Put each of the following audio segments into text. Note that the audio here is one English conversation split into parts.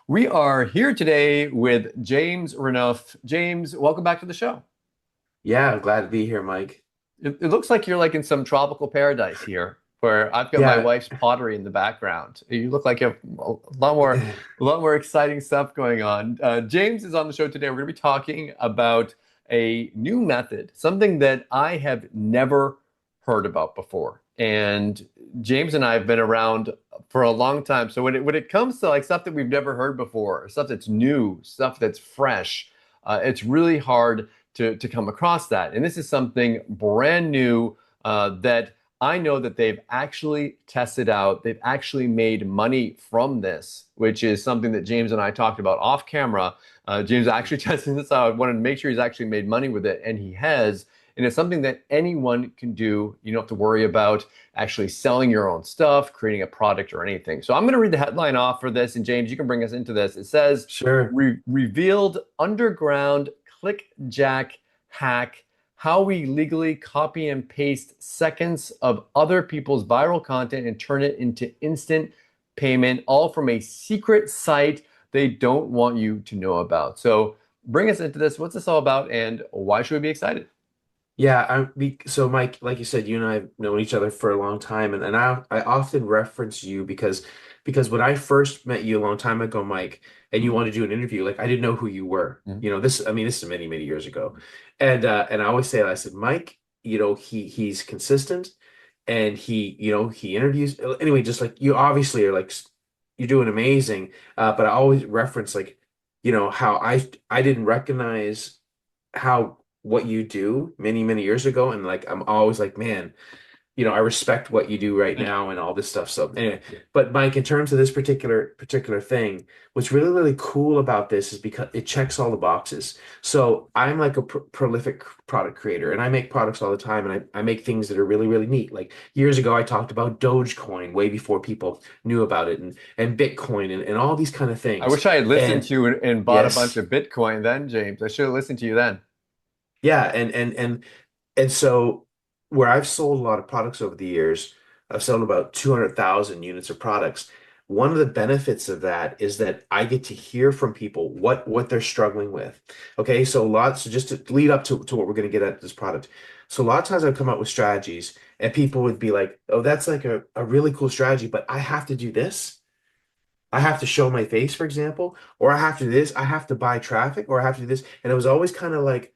We are here today with James Renouf. James, welcome back to the show. Yeah, I'm glad to be here, Mike. It looks like you're like in some tropical paradise here, where I've got my Yeah. wife's pottery in the background. You look like you have a lot more exciting stuff going on. James is on the show today. We're going to be talking about a new method, something that I have never heard about before. And James and I have been around for a long time. So when it comes to like stuff that we've never heard before, stuff that's new, stuff that's fresh, it's really hard to come across that. And this is something brand new that I know that they've actually tested out. They've actually made money from this, which is something that James and I talked about off camera. James actually tested this out. I wanted to make sure he's actually made money with it, and he has. And it's something that anyone can do. You don't have to worry about actually selling your own stuff, creating a product or anything. So I'm going to read the headline off for this, and James, you can bring us into this. It says, Sure. Revealed underground Clickjack Hack, how we legally copy and paste seconds of other people's viral content and turn it into instant payment, all from a secret site they don't want you to know about. So bring us into this. What's this all about, and why should we be excited? Yeah, so Mike, like you said, you and I have known each other for a long time, and I often reference you because when I first met you a long time ago, Mike, and you wanted to do an interview, like I didn't know who you were. Mhm. This is many, many years ago. And I always say that I said, Mike, he's consistent and he interviews anyway, just like you obviously are like you're doing amazing. But I always reference like, how I didn't recognize how what you do many, many years ago. And like I'm always like, man, I respect what you do right Thank you. now and all this stuff. So anyway, but Mike, in terms of this particular thing, what's really, really cool about this is because it checks all the boxes. So I'm like a prolific product creator and I make products all the time and I make things that are really, really neat. Like years ago, I talked about Dogecoin way before people knew about it and Bitcoin and all these kind of I things. wish I had listened And to you and bought a bunch yes, of Bitcoin then, James. I should have listened to you then. yeah. And so where I've sold a lot of products over the years, I've sold about 200,000 units of products. One of the benefits of that is that I get to hear from people what they're struggling with. Okay, so just to lead up to what we're going to get at this product. So a lot of times I come up with strategies and people would be like, oh, that's like a really cool strategy, but I have to do this. I have to show my face, for example, or I have to do this, I have to buy traffic, or I have to do this. And it was always kind of like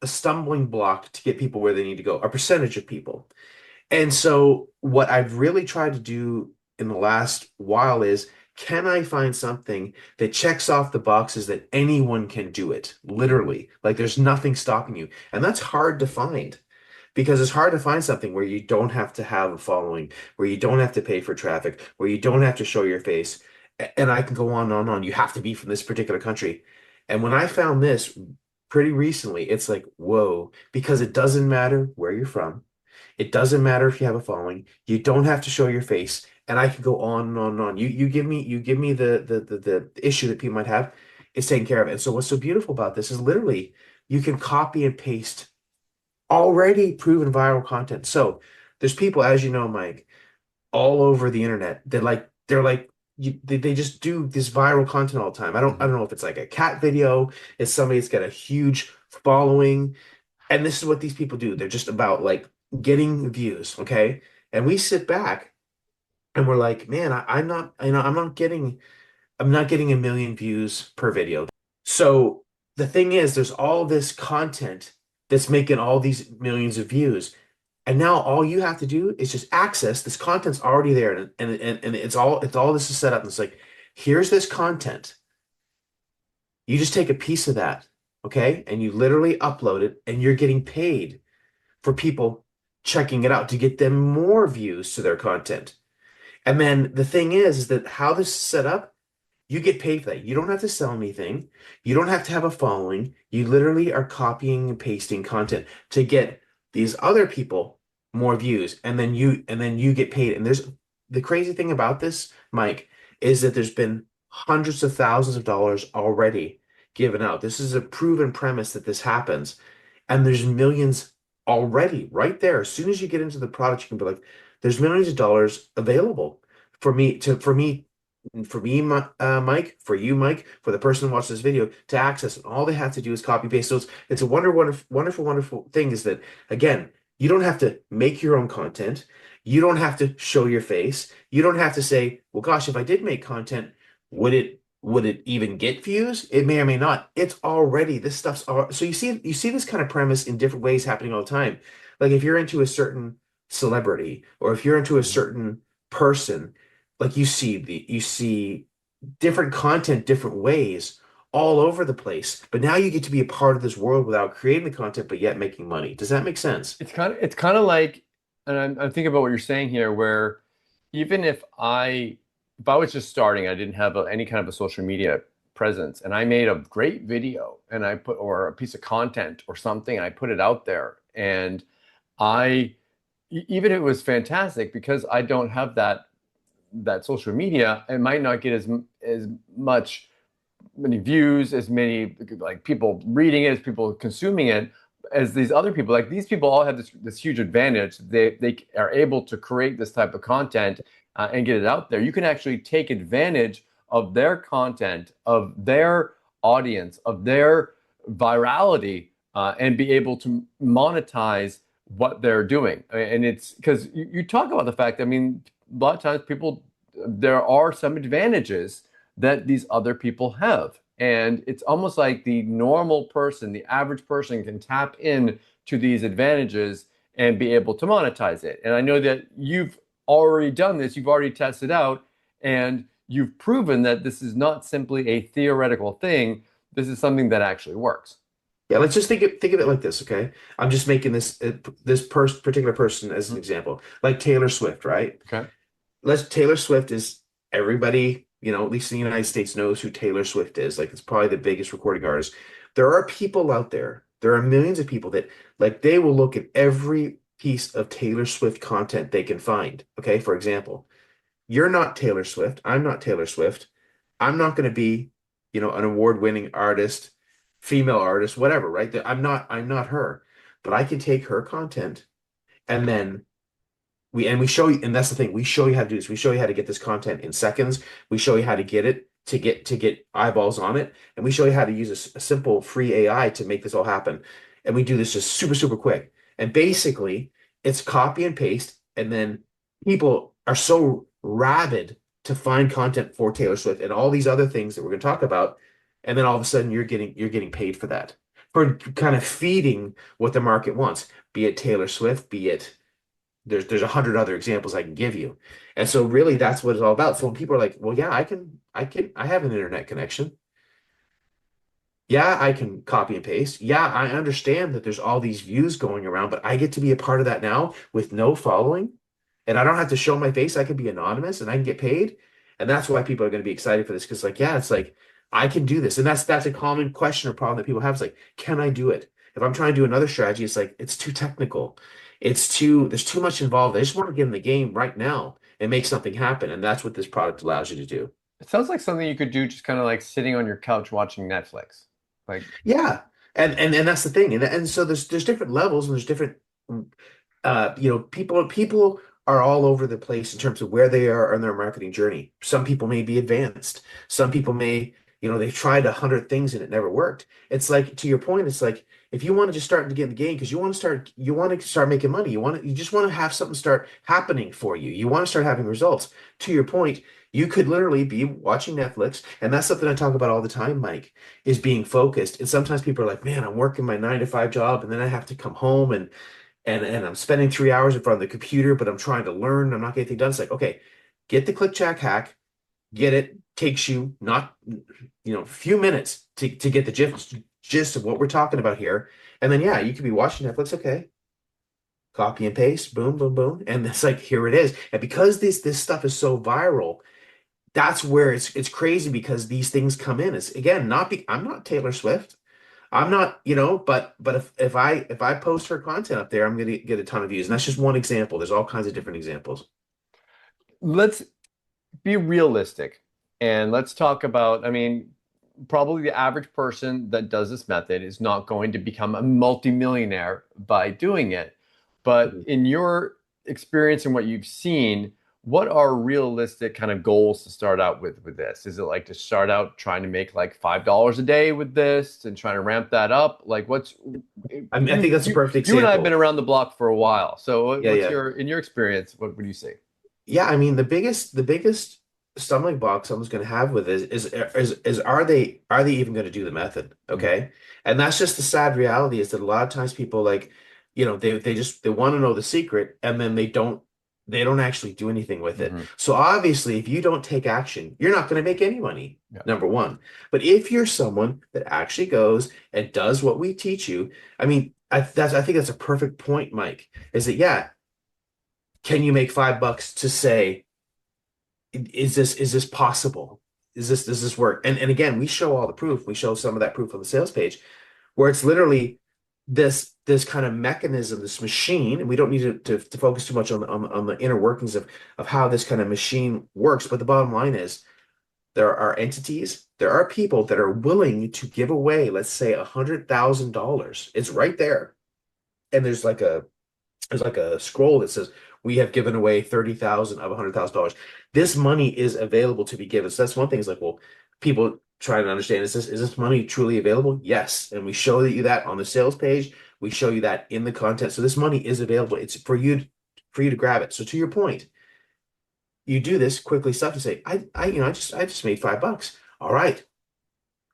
a stumbling block to get people where they need to go, a percentage of people. And so, what I've really tried to do in the last while is can I find something that checks off the boxes that anyone can do it? Literally, like there's nothing stopping you. And that's hard to find because it's hard to find something where you don't have to have a following, where you don't have to pay for traffic, where you don't have to show your face. And I can go on and on and on. You have to be from this particular country. And when I found this pretty recently, it's like, whoa, because it doesn't matter where you're from. It doesn't matter if you have a following. You don't have to show your face. And I can go on and on and on. You give me the issue that people might have. It's taken care of. And so what's so beautiful about this is literally you can copy and paste already proven viral content. So there's people, as you know, Mike, all over the internet that they just do this viral content all the time. I don't know if it's like a cat video, it's somebody that's got a huge following, and this is what these people do. They're just about like getting views, okay? And we sit back and we're like, man, I'm not, I'm not getting a million views per video. So the thing is, there's all this content that's making all these millions of views. And now all you have to do is just access this content's already there and it's all this is set up. And it's like, here's this content. You just take a piece of that, okay? And you literally upload it and you're getting paid for people checking it out to get them more views to their content. And then the thing is that how this is set up, you get paid for that. You don't have to sell anything. You don't have to have a following. You literally are copying and pasting content to get these other people more views, and then you get paid. And there's the crazy thing about this, Mike, is that there's been hundreds of thousands of dollars already given out. This is a proven premise that this happens, and there's millions already right there. As soon as you get into the product, you can be like, there's millions of dollars available for me for me, Mike, for you, Mike, for the person who watches this video to access it. All they have to do is copy paste. So it's a wonderful thing is that, again, you don't have to make your own content. You don't have to show your face. You don't have to say, well, gosh, if I did make content, would it even get views? It may or may not. It's already this stuff's all, so you see this kind of premise in different ways happening all the time. Like if you're into a certain celebrity or if you're into a Mhm. certain person, like you see different content different ways all over the place. But now you get to be a part of this world without creating the content, but yet making money. Does that make sense? It's kind of like, and I'm thinking about what you're saying here, where even if I was just starting, I didn't have any kind of a social media presence, and I made a great video and I put or a piece of content or something, and I put it out there, and I even if it was fantastic because I don't have that social media, it might not get as much many views, as many like people reading it, as people consuming it, as these other people. Like these people all have this huge advantage. They are able to create this type of content and get it out there. You can actually take advantage of their content, of their audience, of their virality, and be able to monetize what they're doing. And it's because you talk about the fact, I mean, a lot of times people, there are some advantages that these other people have. And it's almost like the normal person, the average person can tap in to these advantages and be able to monetize it. And I know that you've already done this, you've already tested out, and you've proven that this is not simply a theoretical thing. This is something that actually works. Yeah, let's just think of it like this, okay? I'm just making this particular person as an example, like Taylor Swift, right? Okay. Let's Taylor Swift is everybody, at least in the United States knows who Taylor Swift is. Like it's probably the biggest recording artist. There are people out there, there are millions of people that like they will look at every piece of Taylor Swift content they can find. Okay, for example, you're not Taylor Swift. I'm not Taylor Swift. I'm not going to be, an award-winning artist, female artist, whatever, right? I'm not her. But I can take her content and then we show you, and that's the thing, we show you how to do this. We show you how to get this content in seconds. We show you how to get it to get eyeballs on it, and we show you how to use a simple free AI to make this all happen. And we do this just super, super quick. And basically, it's copy and paste, and then people are so rabid to find content for Taylor Swift and all these other things that we're going to talk about, and then all of a sudden you're getting paid for that, for kind of feeding what the market wants, be it Taylor Swift, be it there's 100 other examples I can give you. And so really that's what it's all about. So when people are like, well, yeah, I have an internet connection. Yeah, I can copy and paste. Yeah, I understand that there's all these views going around, but I get to be a part of that now with no following. And I don't have to show my face. I can be anonymous and I can get paid. And that's why people are going to be excited for this. Because like, yeah, it's like I can do this. And that's a common question or problem that people have. Is like, can I do it? If I'm trying to do another strategy, it's like it's too technical. There's too much involved. I just want to get in the game right now and make something happen. And that's what this product allows you to do. It sounds like something you could do just kind of like sitting on your couch watching Netflix. Like, Yeah. And that's the thing. And so there's different levels and there's different people are all over the place in terms of where they are on their marketing journey. Some people may be advanced. Some people may, they've tried 100 things and it never worked. It's like to your point, it's like if you want to just start to get in the game because you want to start making money. You just want to have something start happening for you. You want to start having results. To your point, you could literally be watching Netflix, and that's something I talk about all the time, Mike, is being focused. And sometimes people are like, man, I'm working my 9 to 5 job, and then I have to come home and I'm spending 3 hours in front of the computer, but I'm trying to learn. I'm not getting anything done. It's like, okay, get the Clickjack hack, get it. Takes you not, a few minutes to get the gist of what we're talking about here. And then, yeah, you could be watching Netflix. Okay, copy and paste, boom, boom, boom. And it's like, here it is. And because this stuff is so viral, that's where it's crazy because these things come in. It's again, I'm not Taylor Swift. I'm not, but if I post her content up there, I'm gonna get a ton of views. And that's just one example. There's all kinds of different examples. let's be realistic and let's talk about, I mean, probably the average person that does this method is not going to become a multimillionaire by doing it. But Mhm. in your experience and what you've seen, what are realistic kind of goals to start out with this? Is it like to start out trying to make like $5 a day with this and trying to ramp that up? Like what's I mean, I think that's a perfect you and I have been example. around the block for a while. So Yeah, what's yeah. your in your experience, what would you say? Yeah, I mean the biggest stumbling block someone's going to have with it is are they even going to do the method? Mhm. Okay. And that's just the sad reality is that a lot of times people like, they want to know the secret and then they don't actually do anything with it. Mhm. So obviously if you don't take action, you're not going to make any money, Yeah. number one. But if you're someone that actually goes and does what we teach you, I mean, I think that's a perfect point, Mike, is that yeah, can you make $5 to say, is this possible? Does this work? And again, we show all the proof. We show some of that proof on the sales page where it's literally this kind of mechanism, this machine, and we don't need to focus too much on the inner workings of how this kind of machine works. But the bottom line is there are entities, there are people that are willing to give away, let's say, $100,000. It's right there. And there's like a scroll that says we have given away 30,000 of $100,000. This money is available to be given. So that's one thing is like, well, people try to understand is this money truly available? Yes. And we show you that on the sales page. We show you that in the content. So this money is available. It's for you to grab it. So to your point, you do this quickly stuff to say, I just made $5. All right.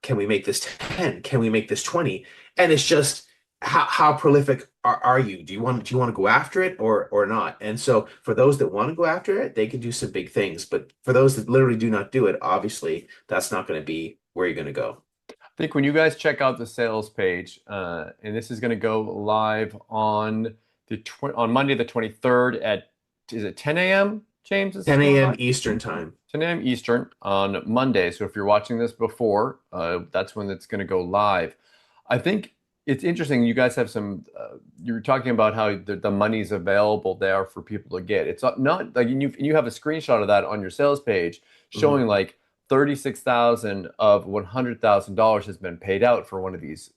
Can we make this 10? Can we make this 20? And it's just how prolific are you? Do you want to go after it or not? And so for those that want to go after it, they can do some big things. But for those that literally do not do it, obviously that's not going to be where you're going to go. I think when you guys check out the sales page, and this is going to go live on on Monday the 23rd at is it 10 a.m. James? This is 10 going a.m. live. Eastern time. 10 a.m. Eastern on Monday. So if you're watching this before, that's when it's going to go live. I think it's interesting. You guys have some. You were talking about how the money's available there for people to get. It's not like you have a screenshot of that on your sales page Mhm. showing like 36,000 of $100,000 has been paid out for one of these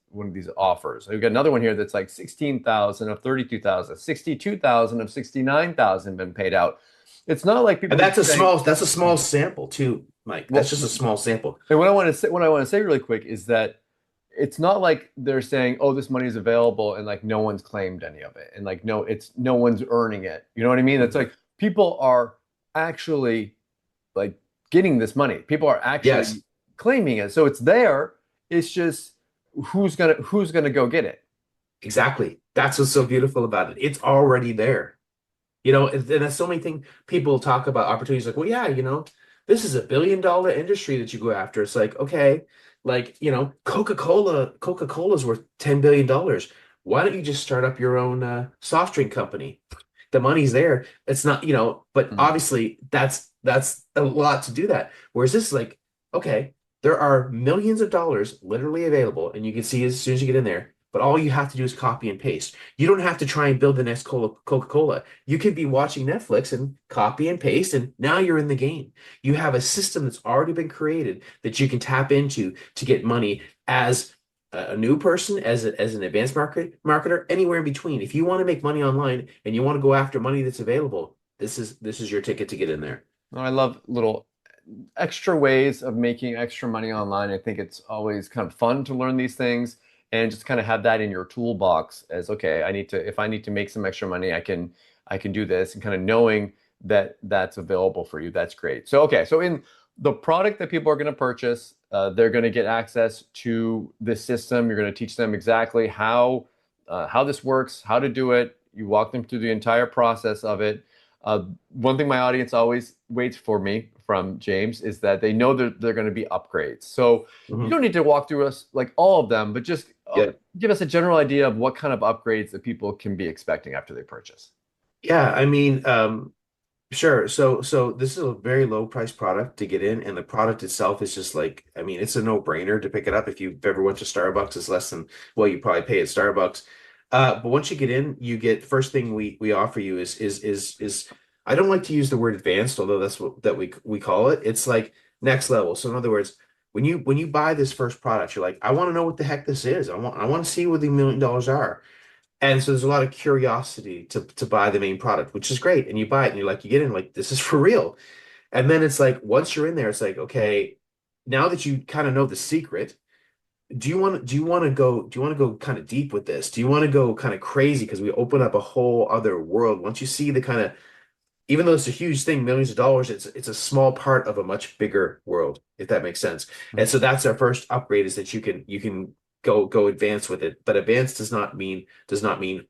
offers. We've got another one here that's like 16,000 of 32,000, 62,000 of 69,000 been paid out. It's not like And people are that's just a saying, small sample too, Mike. That's well, just a small sample. and what I want to say really quick is that it's not like they're saying, "Oh, this money is available," and like no one's claimed any of it, and like no one's earning it. You know what I mean? It's Mhm. like people are actually like getting this money. People are actually Yes, claiming it, so it's there. It's just who's gonna go get it. exactly. That's what's so beautiful about it. It's already there. And there's so many things people talk about opportunities like, well, yeah, this is $1 billion industry that you go after. It's like, okay, like, Coca-Cola's worth $10 billion. Why don't you just start up your own soft drink company? The money's there. It's not, but Mhm. obviously that's a lot to do that. Whereas this is like, okay, there are millions of dollars literally available, and you can see as soon as you get in there, but all you have to do is copy and paste. You don't have to try and build the next Coca-Cola. You could be watching Netflix and copy and paste, and now you're in the game. You have a system that's already been created that you can tap into to get money as a new person, as an advanced marketer, anywhere in between. If you want to make money online and you want to go after money that's available, this is your ticket to get in there. I love little extra ways of making extra money online. I think it's always kind of fun to learn these things and just kind of have that in your toolbox as okay, if I need to make some extra money, I can do this and kind of knowing that that's available for you. That's great. So okay, so in the product that people are going to purchase, they're going to get access to this system. You're going to teach them exactly how this works, how to do it. You walk them through the entire process of it. One thing my audience always waits for me from James is that they know that they're going to be upgrades. So you Mhm. don't need to walk through us like all of them, but just Yeah. give us a general idea of what kind of upgrades that people can be expecting after they purchase. Yeah, I mean, sure. So this is a very low price product to get in, and the product itself is just like, I mean, it's a no-brainer to pick it up. If you've ever went to Starbucks, it's less than, well, you probably pay at Starbucks. But once you get in, you get first thing we offer you is I don't like to use the word advanced, although that's what that we call it. It's like next level. So in other words, when you buy this first product, you're like, I want to know what the heck this is. I want to see what the $1 million are. And so there's a lot of curiosity to buy the main product, which is great. And you buy it and you're like, you get in like, this is for real. And then it's like, once you're in there, it's like, okay, now that you kind of know the secret, do you want to go kind of deep with this? Do you want to go kind of crazy? Because we open up a whole other world. Once you see the kind of, even though it's a huge thing, millions of dollars, it's a small part of a much bigger world, if that makes sense. And Mhm. so that's our first upgrade is that you can go advanced with it. But advanced does not mean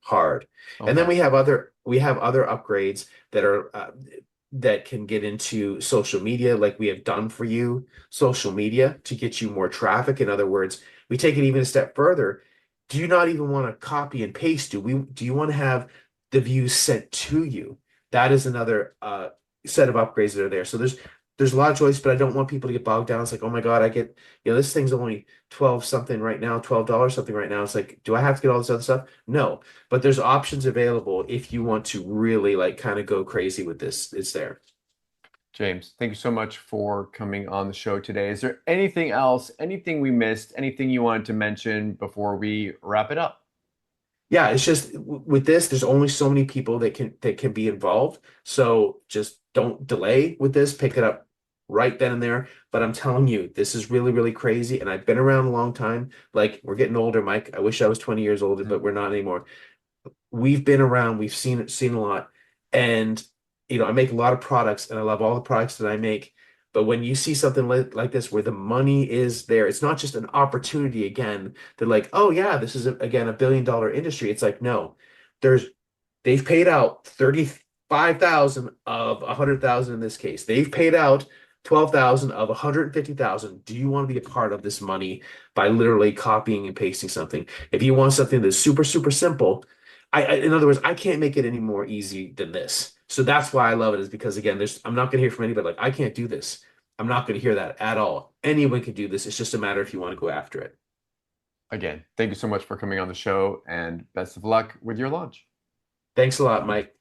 hard. And then Okay. we have other upgrades that are that can get into social media, like we have done for you, social media to get you more traffic. In other words, we take it even a step further. Do you not even want to copy and paste? Do you want to have the views sent to you? That is another set of upgrades that are there. So there's a lot of choice, but I don't want people to get bogged down. It's like, oh my God, I get, this thing's only 12 something right now, $12 something right now. It's like, do I have to get all this other stuff? No, but there's options available if you want to really like kind of go crazy with this. It's there. James, thank you so much for coming on the show today. Is there anything else, anything we missed, anything you wanted to mention before we wrap it up? Yeah, it's just with this, there's only so many people that can be involved. So just don't delay with this. Pick it up right then and there. But I'm telling you, this is really, really crazy. And I've been around a long time. Like we're getting older, Mike. I wish I was 20 years older, but we're not anymore. We've been around, we've seen a lot. And I make a lot of products and I love all the products that I make. But when you see something like this where the money is there, it's not just an opportunity again. They're like, oh yeah, this is again $1 billion industry. It's like, no, there's they've paid out 35,000 of 100,000 in this case. They've paid out 12,000 of 150,000. Do you want to be a part of this money by literally copying and pasting something? If you want something that's super, super simple, in other words, I can't make it any more easy than this. So that's why I love it is because again, I'm not going to hear from anybody like, I can't do this. I'm not going to hear that at all. Anyone can do this. It's just a matter if you want to go after it. Again, thank you so much for coming on the show and best of luck with your launch. Thanks a lot, Mike.